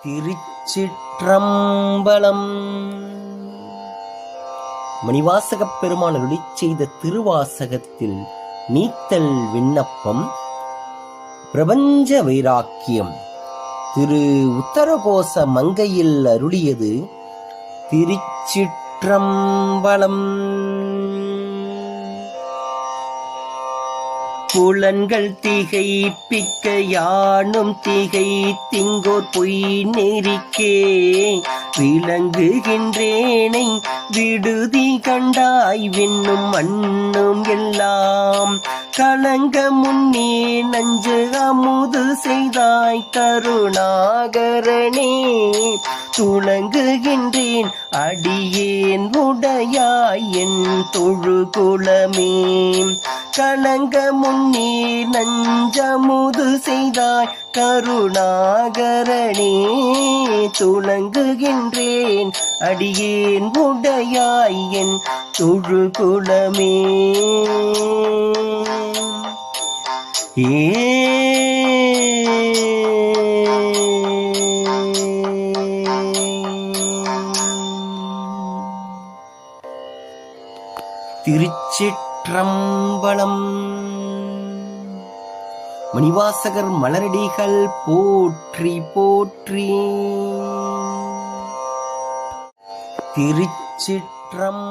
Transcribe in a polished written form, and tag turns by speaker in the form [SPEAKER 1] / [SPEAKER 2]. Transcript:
[SPEAKER 1] திருச்சிற்றம்பலம். மணிவாசகப் பெருமான் அருளிச் செய்த திருவாசகத்தில் நீத்தல் விண்ணப்பம் பிரபஞ்ச வைராக்கியம். திரு உத்தரகோச மங்கையில் அருளியது திருச்சிற்றம்பலம். புலன்கள் திகைப்பிக்க யானும் திகை திங்கோர் பொய் நெறிக்கே விளங்குகின்றேனை விடுதி கண்டாய் விண்ணும் மண்ணும் எல்லாம் கலங்க முன்னே நஞ்சு அமுது செய்தாய் கருணாகரனே துளங்குகின்றேன் அடியேன் உடையாய் என் தொழுகுலமே கலங்க முன்னே நஞ்சமுது செய்தாய் கருணாகரனே துளங்குகின்றேன் அடியேன் உடையாய் என் தொழுகுலமே. திருச்சிற்றம்பலம். மணிவாசகர் மலரடிகள் போற்றி போற்றி. திருச்சிற்றம்